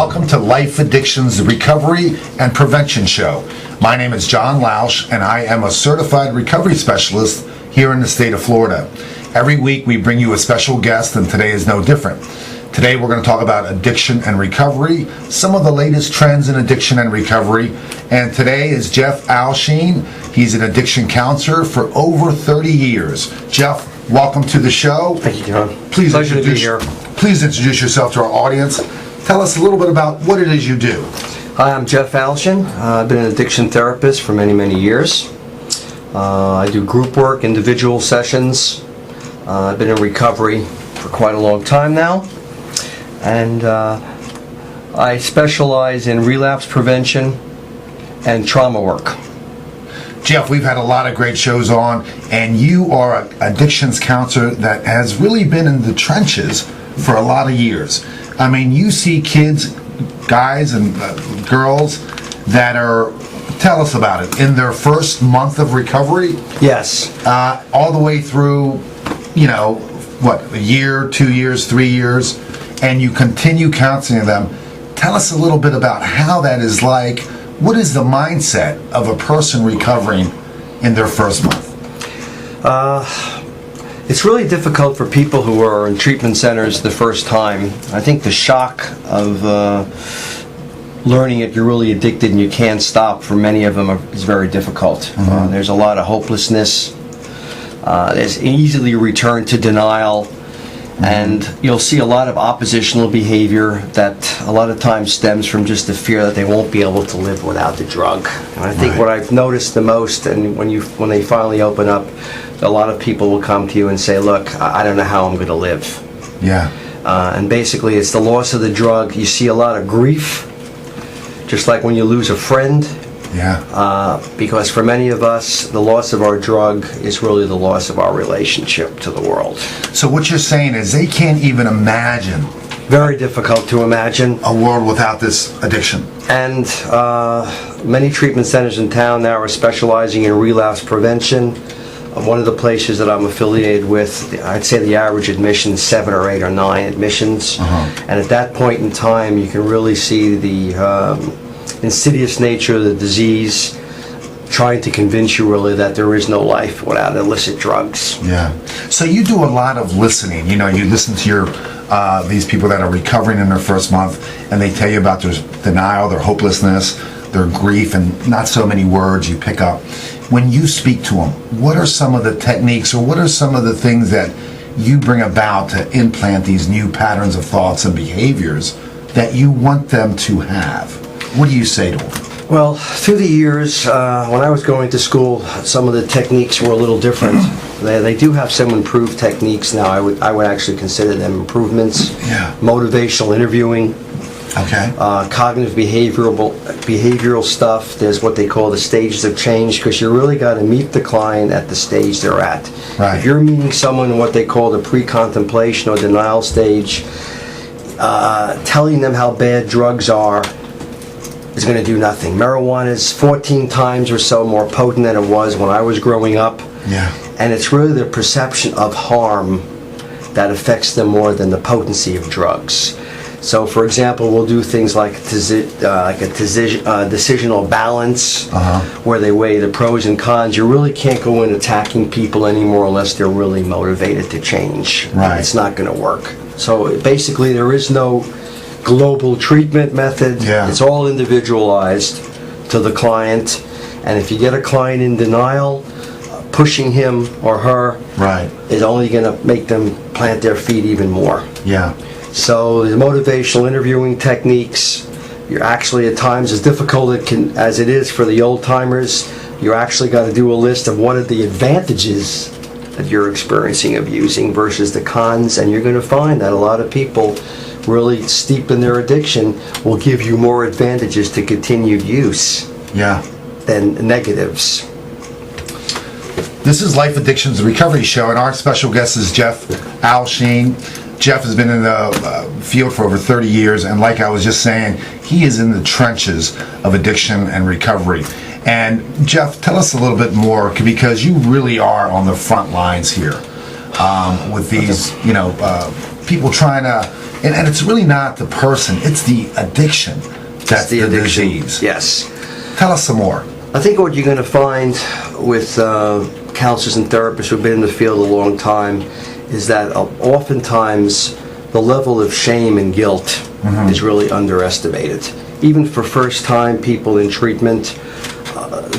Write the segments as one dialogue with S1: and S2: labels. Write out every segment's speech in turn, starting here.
S1: welcome to Life Addictions Recovery and Prevention Show. My name is John Laus, and I am a certified recovery specialist here in the state of Florida. Every week we bring you a special guest, and today is no different. Today we're going to talk about addiction and recovery, some of the latest trends in addiction and recovery, and today is Jeff Alshin. He's an addiction counselor for over 30 years. Jeff, welcome to the show.
S2: Thank you, John.
S1: Pleasure to be here. Please introduce yourself to our audience. Tell us a little bit about what it is you do.
S2: Hi, I'm Jeff Alshin. I've been an addiction therapist for many, many years. I do group work, individual sessions. I've been in recovery for quite a long time now. And I specialize in relapse prevention and trauma work.
S1: Jeff, we've had a lot of great shows on, and you are an addictions counselor that has really been in the trenches for a lot of years. I mean, you see kids, guys and girls that are, tell us about it, in their first month of recovery?
S2: Yes.
S1: All the way through, a year, 2 years, 3 years, and you continue counseling them. Tell us a little bit about how that is like. What is the mindset of a person recovering in their first month?
S2: It's really difficult for people who are in treatment centers the first time. I think the shock of learning that you're really addicted and you can't stop for many of them is very difficult.
S1: Mm-hmm.
S2: There's a lot of hopelessness. There's easily return to denial. And you'll see a lot of oppositional behavior that a lot of times stems from just the fear that they won't be able to live without the drug. And I think what I've noticed the most, and when they finally open up, a lot of people will come to you and say, look, I don't know how I'm going to live.
S1: Yeah.
S2: And basically it's the loss of the drug. You see a lot of grief, just like when you lose a friend.
S1: Yeah.
S2: Because for many of us, the loss of our drug is really the loss of our relationship to the world.
S1: So what you're saying is they can't even imagine.
S2: Very difficult to imagine.
S1: A world without this addiction.
S2: And many treatment centers in town now are specializing in relapse prevention. One of the places that I'm affiliated with, I'd say the average admission is 7 or 8 or 9 admissions.
S1: Uh-huh.
S2: And at that point in time, you can really see the insidious nature of the disease, trying to convince you really that there is no life without illicit drugs.
S1: Yeah. So you do a lot of listening. You listen to your these people that are recovering in their first month, and they tell you about their denial, their hopelessness, their grief, and not so many words you pick up. When you speak to them, what are some of the techniques, or what are some of the things that you bring about to implant these new patterns of thoughts and behaviors that you want them to have? What do you say to them?
S2: Well, through the years, when I was going to school, some of the techniques were a little different. They do have some improved techniques now. I would actually consider them improvements.
S1: Yeah.
S2: Motivational interviewing.
S1: Okay.
S2: Cognitive behavioral stuff. There's what they call the stages of change, because you really got to meet the client at the stage they're at.
S1: Right.
S2: If you're meeting someone in what they call the pre-contemplation or denial stage, telling them how bad drugs are is going to do nothing. Marijuana is 14 times or so more potent than it was when I was growing up.
S1: Yeah.
S2: And it's really the perception of harm that affects them more than the potency of drugs. So, for example, we'll do things like a decisional balance, where they weigh the pros and cons. You really can't go in attacking people anymore unless they're really motivated to change.
S1: Right.
S2: It's not going to work. So basically there is no global treatment method.
S1: Yeah.
S2: It's all individualized to the client. And if you get a client in denial, pushing him or her is only going to make them plant their feet even more.
S1: Yeah.
S2: So the motivational interviewing techniques, you're actually at times, as difficult as it is for the old timers, you actually got to do a list of what are the advantages that you're experiencing of using versus the cons, and you're going to find that a lot of people really steep in their addiction will give you more advantages to continued use than negatives.
S1: This is Life Addictions Recovery Show, and our special guest is Jeff Alshin. Jeff has been in the field for over 30 years, and like I was just saying, he is in the trenches of addiction and recovery. And Jeff, tell us a little bit more, because you really are on the front lines here with these, people trying to, and it's really not the person, it's the addiction that's the disease.
S2: Yes.
S1: Tell us some more.
S2: I think what you're going to find with counselors and therapists who've been in the field a long time is that oftentimes the level of shame and guilt is really underestimated. Even for first-time people in treatment,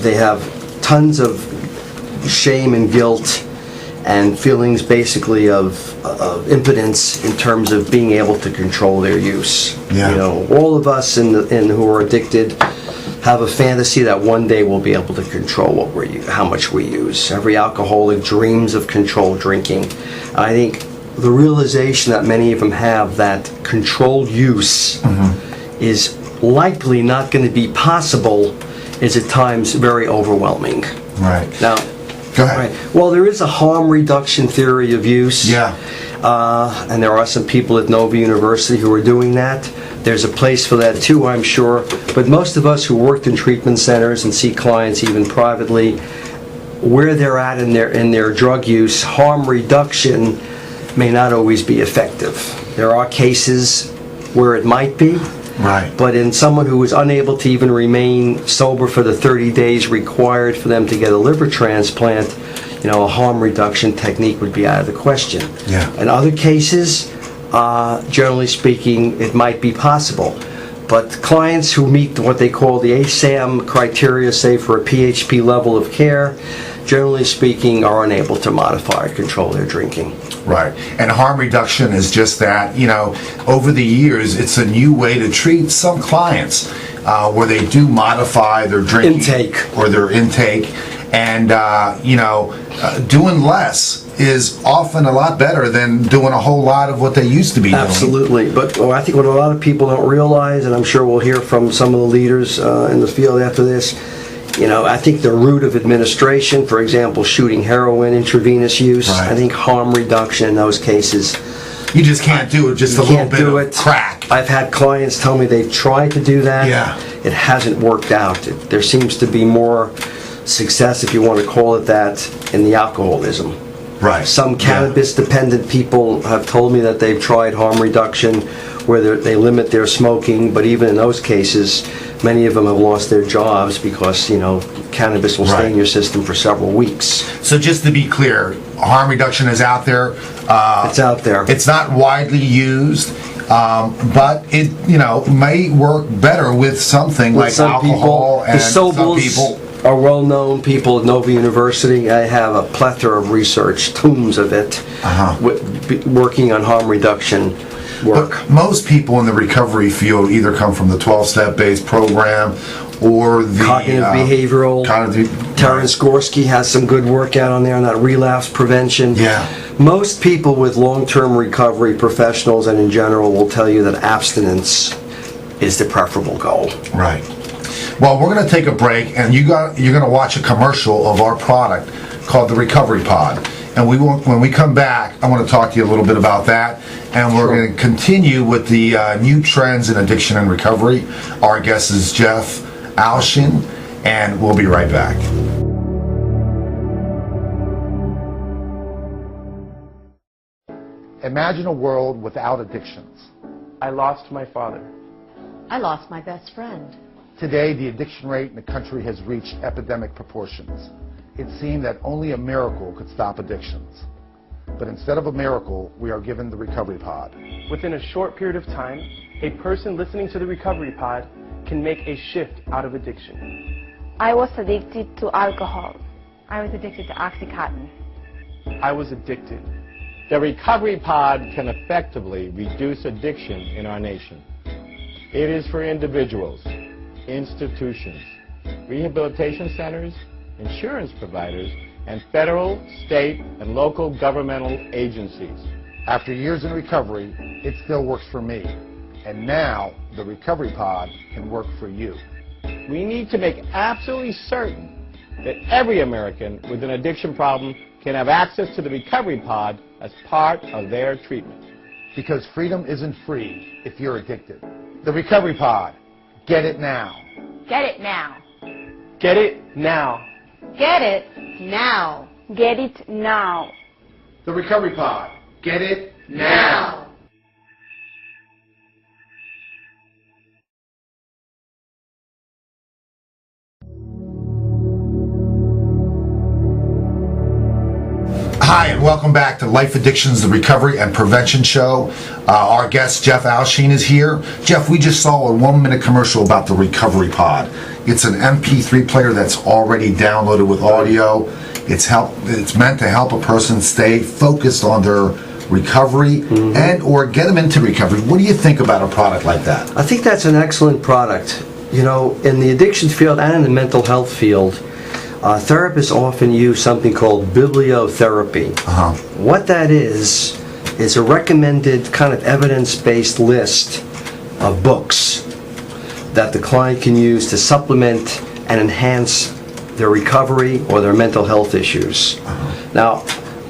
S2: they have tons of shame and guilt and feelings basically of impotence in terms of being able to control their use.
S1: Yeah.
S2: You know, all of us who are addicted have a fantasy that one day we'll be able to control how much we use. Every alcoholic dreams of controlled drinking. I think the realization that many of them have that controlled use is likely not going to be possible is at times very overwhelming.
S1: Right.
S2: Now,
S1: go ahead.
S2: Right. Well, there is a harm reduction theory of use.
S1: Yeah.
S2: And there are some people at Nova University who are doing that. There's a place for that too, I'm sure. But most of us who worked in treatment centers and see clients even privately, where they're at in their drug use, harm reduction may not always be effective. There are cases where it might be.
S1: Right.
S2: But in someone who is unable to even remain sober for the 30 days required for them to get a liver transplant, a harm reduction technique would be out of the question.
S1: Yeah.
S2: In other cases, generally speaking, it might be possible. But clients who meet what they call the ASAM criteria, say for a PHP level of care, generally speaking, are unable to modify or control their drinking.
S1: Right. And harm reduction is just that. Over the years, it's a new way to treat some clients where they do modify their drinking
S2: intake
S1: or their intake. And, doing less is often a lot better than doing a whole lot of what they used to be doing.
S2: Absolutely. But I think what a lot of people don't realize, and I'm sure we'll hear from some of the leaders in the field after this, I think the route of administration, for example, shooting heroin, intravenous use,
S1: right.
S2: I think harm reduction in those cases.
S1: You just can't do it, just a little bit of crack.
S2: I've had clients tell me they've tried to do that.
S1: Yeah.
S2: It hasn't worked out. There seems to be more success, if you want to call it that, in the alcoholism.
S1: Right.
S2: Some cannabis-dependent people have told me that they've tried harm reduction where they limit their smoking, but even in those cases, many of them have lost their jobs because, cannabis will stay in your system for several weeks.
S1: So just to be clear, harm reduction is out there.
S2: It's out there.
S1: It's not widely used, but it, may work better with something like
S2: some
S1: alcohol
S2: people,
S1: and
S2: the Sobels
S1: some people.
S2: Are well-known people at Nova University. I have a plethora of research, tomes of it, working on harm reduction work.
S1: But most people in the recovery field either come from the 12-step based program or the
S2: cognitive behavioral. Terence Gorski has some good work out on there on that relapse prevention.
S1: Yeah.
S2: Most people with long-term recovery professionals and in general will tell you that abstinence is the preferable goal.
S1: Right. Well, we're going to take a break, and you're going to watch a commercial of our product called the Recovery Pod. And when we come back, I want to talk to you a little bit about that. And we're going to continue with the new trends in addiction and recovery. Our guest is Jeff Alshin, and we'll be right back. Imagine a world without addictions.
S3: I lost my father.
S4: I lost my best friend.
S1: Today, the addiction rate in the country has reached epidemic proportions. It seemed that only a miracle could stop addictions. But instead of a miracle, we are given the Recovery Pod.
S3: Within a short period of time, a person listening to the Recovery Pod can make a shift out of addiction.
S5: I was addicted to alcohol. I was addicted to Oxycontin.
S3: I was addicted.
S6: The Recovery Pod can effectively reduce addiction in our nation. It is for individuals, institutions, rehabilitation centers, insurance providers, and federal, state, and local governmental agencies.
S1: After years in recovery, it still works for me. And now, the Recovery Pod can work for you.
S6: We need to make absolutely certain that every American with an addiction problem can have access to the Recovery Pod as part of their treatment.
S1: Because freedom isn't free if you're addicted. The Recovery Pod. Get it now.
S5: Get it now.
S3: Get it now.
S5: Get it now. Get it now.
S1: The Recovery Pod. Get it now. Hi, and welcome back to Life Addictions, the Recovery and Prevention Show. Our guest, Jeff Alshin, is here. Jeff, we just saw a 1-minute commercial about the Recovery Pod. It's an MP3 player that's already downloaded with audio. It's meant to help a person stay focused on their recovery and or get them into recovery. What do you think about a product like that?
S2: I think that's an excellent product. You know, in the addiction field and in the mental health field, therapists often use something called bibliotherapy. What that is a recommended kind of evidence-based list of books that the client can use to supplement and enhance their recovery or their mental health issues. Now,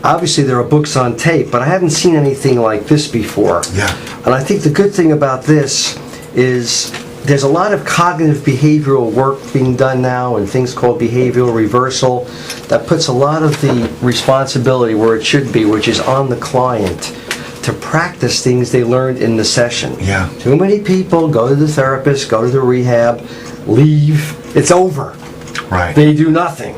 S2: obviously there are books on tape, but I haven't seen anything like this before.
S1: Yeah.
S2: And I think the good thing about this is there's a lot of cognitive behavioral work being done now and things called behavioral reversal that puts a lot of the responsibility where it should be, which is on the client to practice things they learned in the session.
S1: Yeah.
S2: Too many people go to the therapist, go to the rehab, leave, it's over.
S1: Right.
S2: They do nothing.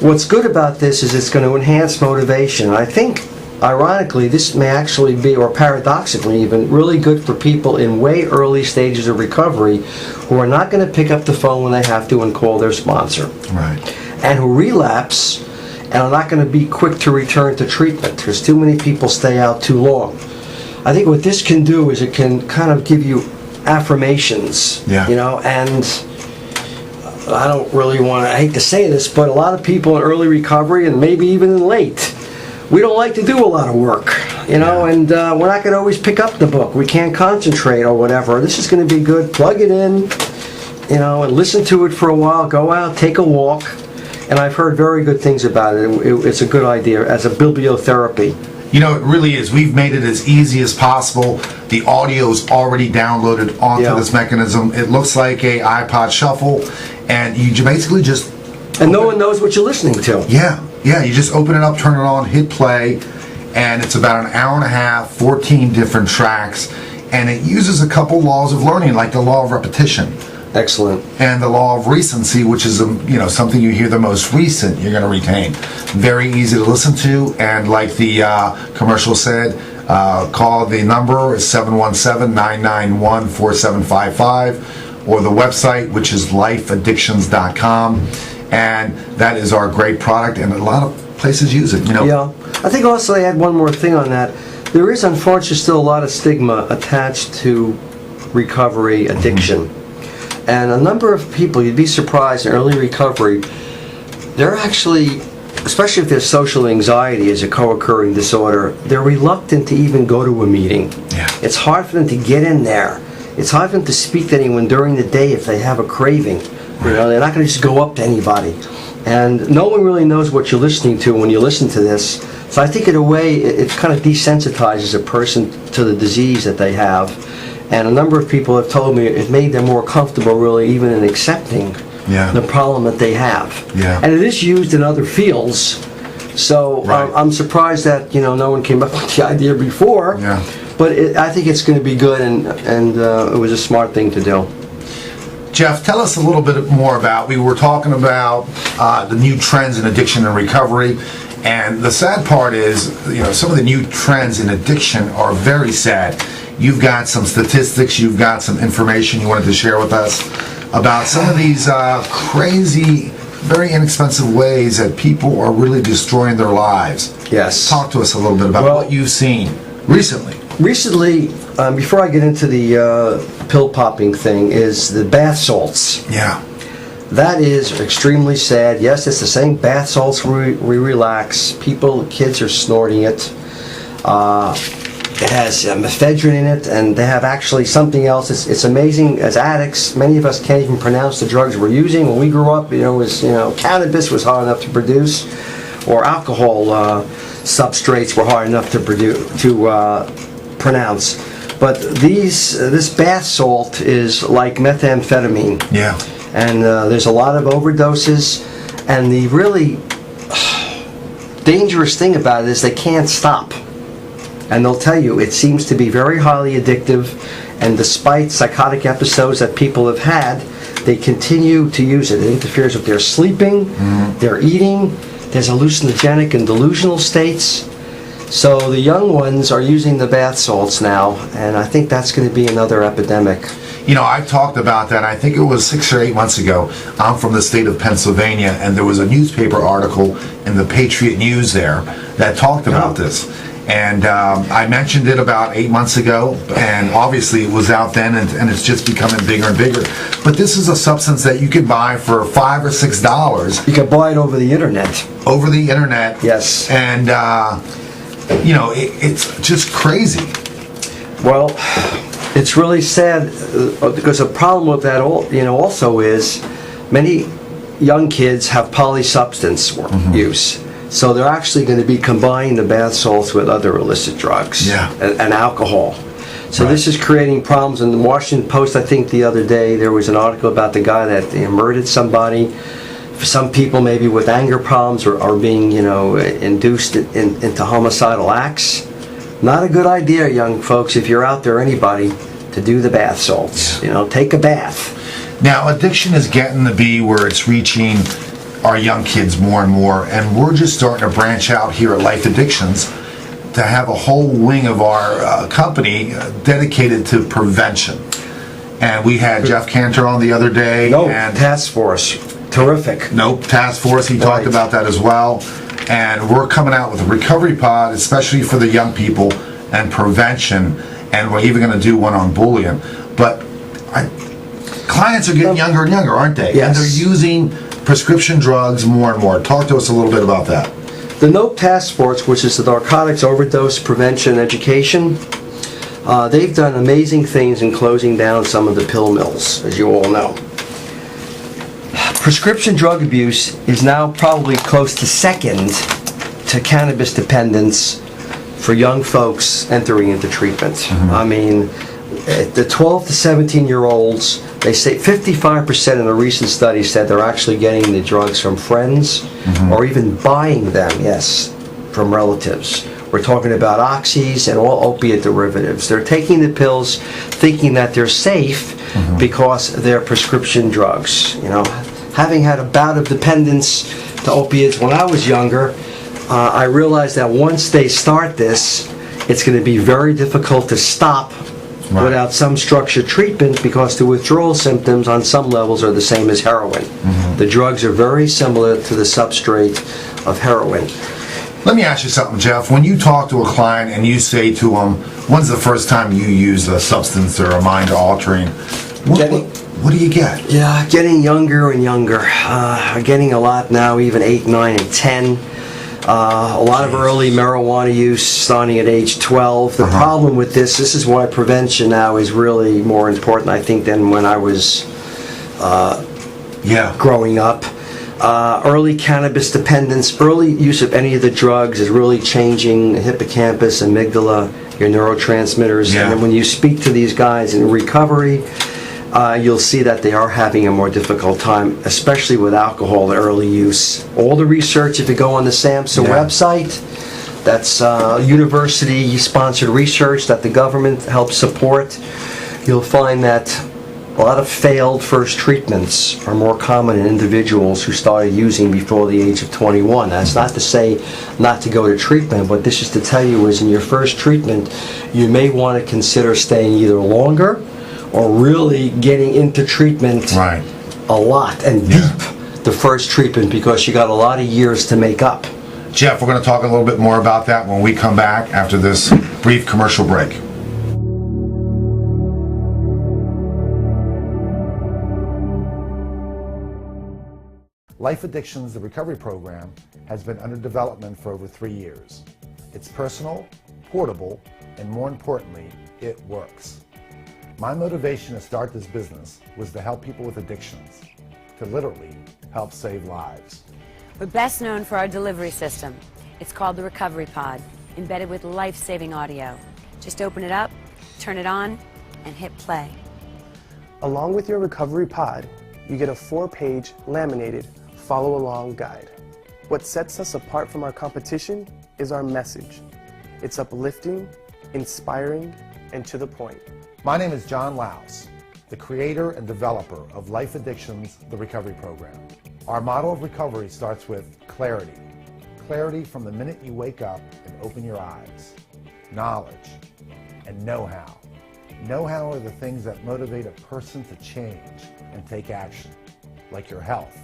S2: What's good about this is it's going to enhance motivation. I think, ironically, this may actually be, or paradoxically even, really good for people in way early stages of recovery who are not going to pick up the phone when they have to and call their sponsor.
S1: Right.
S2: And who relapse and are not going to be quick to return to treatment because too many people stay out too long. I think what this can do is it can kind of give you affirmations, you know, and I don't really want to, I hate to say this, but a lot of people in early recovery and maybe even in late, we don't like to do a lot of work, you know, and we're not going to always pick up the book. We can't concentrate or whatever. This is going to be good. Plug it in, you know, and listen to it for a while. Go out, take a walk. And I've heard very good things about it. It's a good idea as a bibliotherapy.
S1: You know, it really is. We've made it as easy as possible. The audio is already downloaded onto this mechanism. It looks like a iPod Shuffle, and you basically just...
S2: And no one knows what you're listening to.
S1: Yeah, you just open it up, turn it on, hit play, and it's about an hour and a half, 14 different tracks, and it uses a couple laws of learning, like the law of repetition.
S2: Excellent.
S1: And the law of recency, which is something you hear the most recent, you're going to retain. Very easy to listen to, and like the commercial said, call the number 717-991-4755, or the website, which is lifeaddictions.com, and that is our great product, and a lot of places use it.
S2: Yeah, I think also I add one more thing on that. There is unfortunately still a lot of stigma attached to recovery addiction. And a number of people, you'd be surprised, in early recovery, they're actually, especially if there's social anxiety as a co-occurring disorder, they're reluctant to even go to a meeting.
S1: Yeah.
S2: It's hard for them to get in there. It's hard for them to speak to anyone during the day if they have a craving. You know, they're not going to just go up to anybody. And no one really knows what you're listening to when you listen to this. So I think in a way, it kind of desensitizes a person to the disease that they have. And a number of people have told me it made them more comfortable, really, even in accepting the problem that they have.
S1: Yeah.
S2: And it is used in other fields. So I'm surprised that no one came up with the idea before.
S1: Yeah.
S2: But I think it's going to be good, and it was a smart thing to do.
S1: Jeff, tell us a little bit more about, we were talking about the new trends in addiction and recovery, and the sad part is, some of the new trends in addiction are very sad. You've got some statistics, you've got some information you wanted to share with us about some of these crazy, very inexpensive ways that people are really destroying their lives.
S2: Yes.
S1: Talk to us a little bit about what you've seen recently.
S2: Recently, before I get into the pill popping thing, is the bath salts.
S1: Yeah.
S2: That is extremely sad. Yes, it's the same bath salts we relax. Kids are snorting it. It has mephedrine in it, and they have actually something else. It's amazing. As addicts, many of us can't even pronounce the drugs we're using. When we grew up, cannabis was hard enough to produce, or alcohol substrates were hard enough to pronounce. But this bath salt is like methamphetamine.
S1: Yeah.
S2: And there's a lot of overdoses, and the really dangerous thing about it is they can't stop. And they'll tell you it seems to be very highly addictive, and despite psychotic episodes that people have had, they continue to use it. It interferes with their sleeping, their eating, There's hallucinogenic and delusional states. So the young ones are using the bath salts now, and I think that's going to be another epidemic.
S1: You know, I talked about that, I think it was 6 or 8 months ago. I'm from the state of Pennsylvania, and there was a newspaper article in the Patriot News there that talked about this. And I mentioned it about 8 months ago, and obviously it was out then, and it's just becoming bigger and bigger. But this is a substance that you could buy for $5 or $6.
S2: You can buy it over the internet.
S1: Over the internet.
S2: Yes.
S1: And, you know, it's just crazy.
S2: Well, it's really sad because a problem with that, also is many young kids have polysubstance use. So they're actually going to be combining the bath salts with other illicit drugs and alcohol. So this is creating problems. In the Washington Post, I think the other day, there was an article about the guy that murdered somebody. For some people, maybe with anger problems, are being, induced into homicidal acts. Not a good idea, young folks, if you're out there, anybody, to do the bath salts. Take a bath.
S1: Now, addiction is getting to be where it's reaching our young kids more and more, and we're just starting to branch out here at Life Addictions to have a whole wing of our company dedicated to prevention. And we had Jeff Cantor on the other day.
S2: Task Force. Terrific.
S1: Task Force. He talked about that as well. And we're coming out with a recovery pod, especially for the young people and prevention. And we're even going to do one on bullying. But clients are getting younger and younger, aren't they?
S2: Yes.
S1: And they're using prescription drugs more and more. Talk to us a little bit about that.
S2: The NOPE Task Force, which is the Narcotics Overdose Prevention Education, they've done amazing things in closing down some of the pill mills, as you all know. Prescription drug abuse is now probably close to second to cannabis dependence for young folks entering into treatment. I mean, the 12 to 17-year-olds, they say 55% in a recent study said they're actually getting the drugs from friends or even buying them, from relatives. We're talking about oxys and all opiate derivatives. They're taking the pills thinking that they're safe because they're prescription drugs. Having had a bout of dependence to opiates when I was younger, I realized that once they start this, it's going to be very difficult to stop without some structured treatment, because the withdrawal symptoms on some levels are the same as heroin. The drugs are very similar to the substrate of heroin.
S1: Let me ask you something, Jeff. When you talk to a client and you say to them, when's the first time you used a substance or a mind-altering, what do you get?
S2: Yeah, getting younger and younger. Getting a lot now, even 8, 9, and 10. A lot of early marijuana use starting at age 12. The problem with this is why prevention now is really more important, I think, than when I was growing up. Early cannabis dependence, early use of any of the drugs is really changing the hippocampus, amygdala, your neurotransmitters. And then when you speak to these guys in recovery, you'll see that they are having a more difficult time, especially with alcohol early use. All the research, if you go on the SAMHSA website, that's university-sponsored research that the government helps support, you'll find that a lot of failed first treatments are more common in individuals who started using before the age of 21. That's not to say not to go to treatment, but this is to tell you is in your first treatment, you may want to consider staying either longer or really getting into treatment a lot and deep the first treatment, because you got a lot of years to make up.
S1: Jeff, we're going to talk a little bit more about that when we come back after this brief commercial break. Life Addictions, the recovery program, has been under development for over 3 years. It's personal, portable, and more importantly, it works. My motivation to start this business was to help people with addictions, to literally help save lives.
S7: We're best known for our delivery system. It's called the Recovery Pod, embedded with life-saving audio. Just open it up, turn it on, and hit play.
S3: Along with your Recovery Pod, you get a 4-page laminated follow-along guide. What sets us apart from our competition is our message. It's uplifting, inspiring, and to the point.
S1: My name is John Laus, the creator and developer of Life Addictions, the recovery program. Our model of recovery starts with clarity, clarity from the minute you wake up and open your eyes. Knowledge and know-how. Know-how are the things that motivate a person to change and take action, like your health,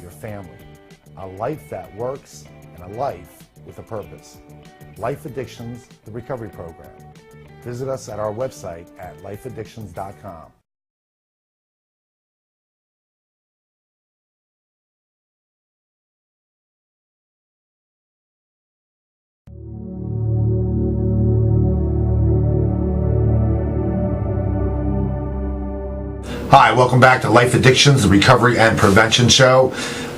S1: your family, a life that works, and a life with a purpose. Life Addictions, the recovery program. Visit us at our website at lifeaddictions.com. Hi, welcome back to Life Addictions, the recovery and prevention show.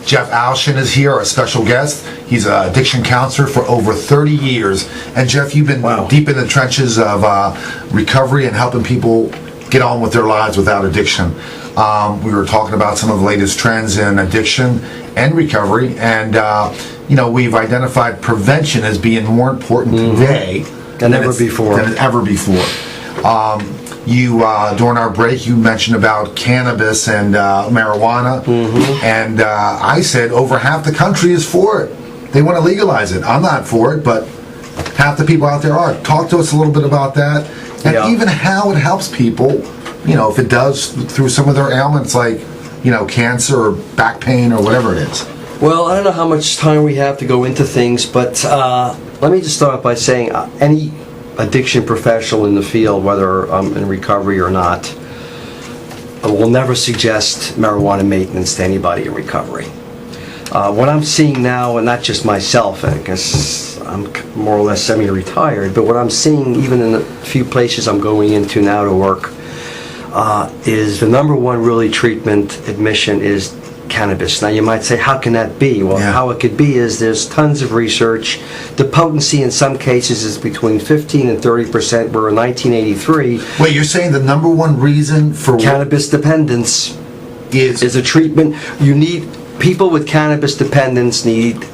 S1: Jeff Alshin is here, our special guest. He's an addiction counselor for over 30 years. And Jeff, you've been deep in the trenches of recovery and helping people get on with their lives without addiction. We were talking about some of the latest trends in addiction and recovery, and we've identified prevention as being more important today
S2: than ever before.
S1: During our break, you mentioned about cannabis and marijuana, and I said over half the country is for it. They want to legalize it. I'm not for it, but half the people out there are. Talk to us a little bit about that, and even how it helps people, if it does through some of their ailments like, cancer or back pain or whatever it is.
S2: Well, I don't know how much time we have to go into things, but let me just start by saying any addiction professional in the field, whether in recovery or not, will never suggest marijuana maintenance to anybody in recovery. What I'm seeing now, and not just myself, I guess I'm more or less semi-retired, but what I'm seeing even in the few places I'm going into now to work is the number one really treatment admission is cannabis. Now you might say, how can that be? Well, how it could be is there's tons of research. The potency in some cases is between 15 and 30%, where in 1983...
S1: Wait, you're saying the number one reason for...
S2: Cannabis dependence is a treatment. You need... People with cannabis dependence need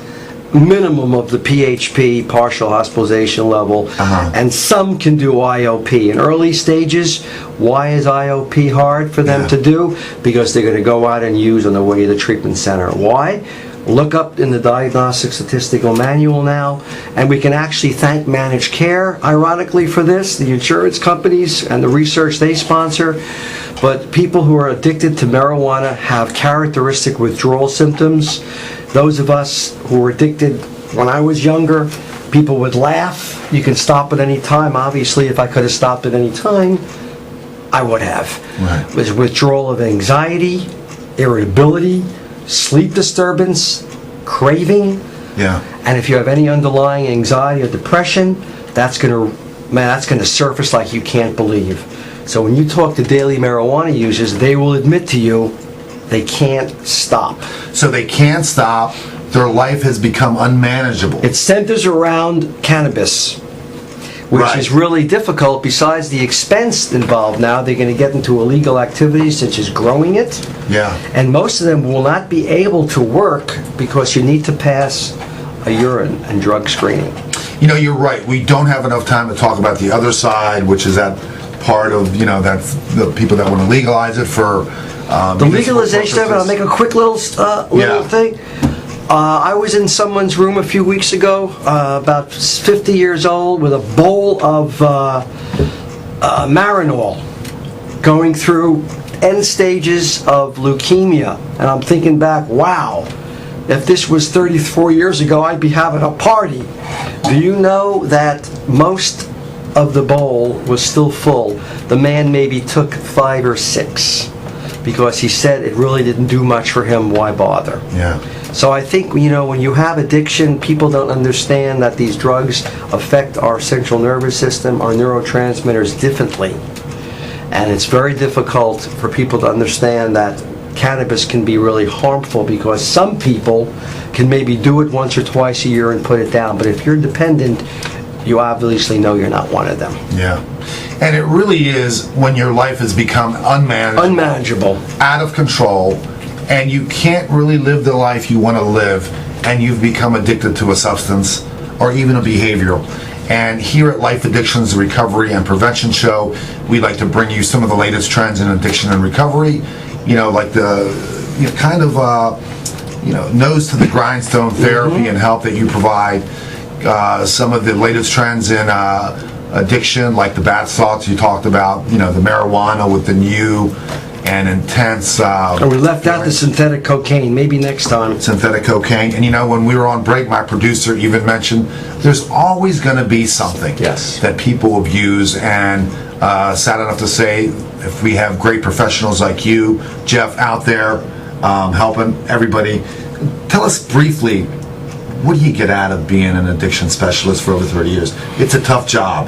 S2: minimum of the PHP, partial hospitalization level, and some can do IOP. In early stages, why is IOP hard for them to do? Because they're going to go out and use on the way to the treatment center. Why? Look up in the Diagnostic Statistical Manual now, and we can actually thank managed care, ironically, for this, the insurance companies and the research they sponsor. But people who are addicted to marijuana have characteristic withdrawal symptoms. Those of us who were addicted when I was younger, people would laugh. You can stop at any time. Obviously, if I could have stopped at any time, I would have. Right. There's withdrawal of anxiety, irritability, sleep disturbance, craving. And if you have any underlying anxiety or depression, that's going to surface like you can't believe. So when you talk to daily marijuana users, they will admit to you they can't stop.
S1: So they can't stop. Their life has become unmanageable.
S2: It centers around cannabis, which is really difficult. Besides the expense involved now, they're going to get into illegal activities such as growing it. And most of them will not be able to work because you need to pass a urine and drug screening.
S1: You're right. We don't have enough time to talk about the other side, which is that part of, that's the people that want to legalize it for...
S2: the legalization of it, I'll make a quick little thing. I was in someone's room a few weeks ago, about 50 years old, with a bowl of Marinol, going through end stages of leukemia. And I'm thinking back, wow, if this was 34 years ago, I'd be having a party. Do you know that most of the bowl was still full? The man maybe took 5 or 6. Because he said it really didn't do much for him, why bother? So I think, when you have addiction, people don't understand that these drugs affect our central nervous system, our neurotransmitters differently. And it's very difficult for people to understand that cannabis can be really harmful, because some people can maybe do it once or twice a year and put it down. But if you're dependent, you obviously know you're not one of them.
S1: And it really is when your life has become unmanageable, out of control, and you can't really live the life you want to live, and you've become addicted to a substance or even a behavioral. And here at Life Addictions, the Recovery and Prevention Show, we like to bring you some of the latest trends in addiction and recovery. Like the kind of nose to the grindstone therapy and help that you provide. Some of the latest trends in addiction, like the bath salts you talked about, the marijuana with the new and intense.
S2: And we left out the synthetic cocaine. Maybe next time.
S1: Synthetic cocaine. And when we were on break, my producer even mentioned there's always going to be something that people abuse. And sad enough to say, if we have great professionals like you, Jeff, out there helping everybody, tell us briefly, what do you get out of being an addiction specialist for over 30 years? It's a tough job.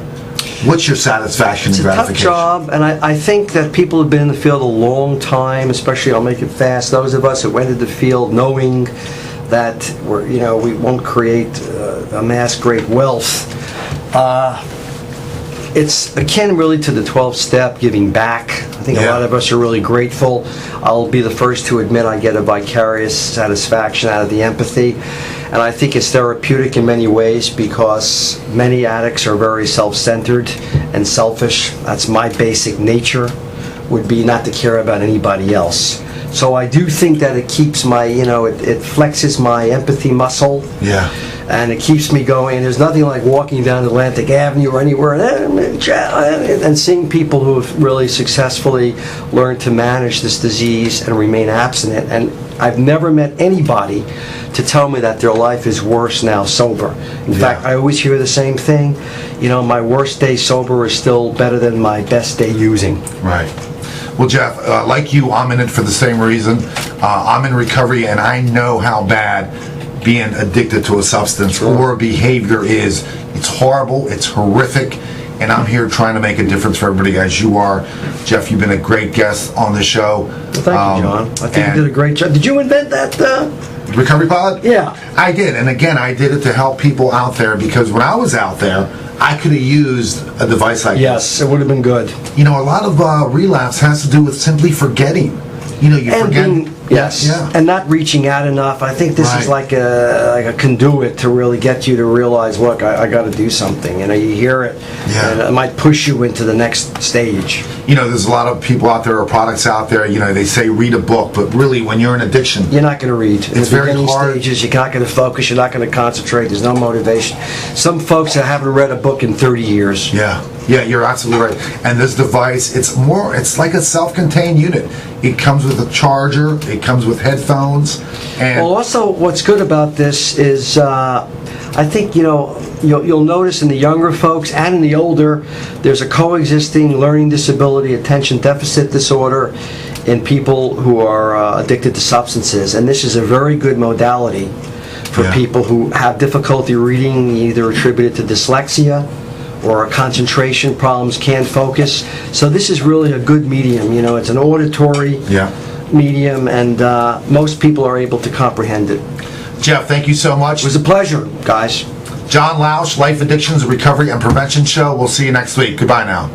S1: What's your satisfaction and gratification?
S2: It's a tough job, and I think that people have been in the field a long time, especially, I'll make it fast, those of us that went into the field knowing that we won't create amass great wealth. It's akin really to the 12-step giving back. I think a lot of us are really grateful. I'll be the first to admit I get a vicarious satisfaction out of the empathy. And I think it's therapeutic in many ways because many addicts are very self-centered and selfish. That's my basic nature, would be not to care about anybody else. So I do think that it keeps my, it flexes my empathy muscle.
S1: Yeah.
S2: And it keeps me going. There's nothing like walking down Atlantic Avenue or anywhere and seeing people who have really successfully learned to manage this disease and remain abstinent. And I've never met anybody to tell me that their life is worse now sober. In fact, I always hear the same thing. My worst day sober is still better than my best day using.
S1: Right. Well, Jeff, like you, I'm in it for the same reason. I'm in recovery, and I know how bad being addicted to a substance or a behavior is. It's horrible, it's horrific, and I'm here trying to make a difference for everybody as you are. Jeff, you've been a great guest on the show.
S2: Well, thank you, John. I think you did a great job. Did you invent that?
S1: Recovery Pod?
S2: Yeah.
S1: I did, and again, I did it to help people out there because when I was out there, I could have used a device like this.
S2: Yes, it would have been good.
S1: A lot of relapse has to do with simply forgetting. You forget.
S2: Yes, and not reaching out enough. I think this is like a conduit to really get you to realize, look, I got to do something. You hear it, and it might push you into the next stage.
S1: There's a lot of people out there or products out there. They say read a book, but really, when you're in addiction,
S2: you're not going to read.
S1: It's very hard.
S2: Stages, you're not going to focus. You're not going to concentrate. There's no motivation. Some folks that haven't read a book in 30 years.
S1: Yeah, you're absolutely right. And this device, it's like a self-contained unit. It comes with a charger, it comes with headphones. And
S2: well, also, what's good about this is, I think, you'll notice in the younger folks and in the older, there's a coexisting learning disability, attention deficit disorder in people who are addicted to substances. And this is a very good modality for people who have difficulty reading, either attributed to dyslexia or concentration problems, can't focus. So this is really a good medium. It's an auditory medium, and most people are able to comprehend it.
S1: Jeff, thank you so much.
S2: It was a pleasure, guys.
S1: John Laus, Life Addictions, Recovery and Prevention Show. We'll see you next week. Goodbye now.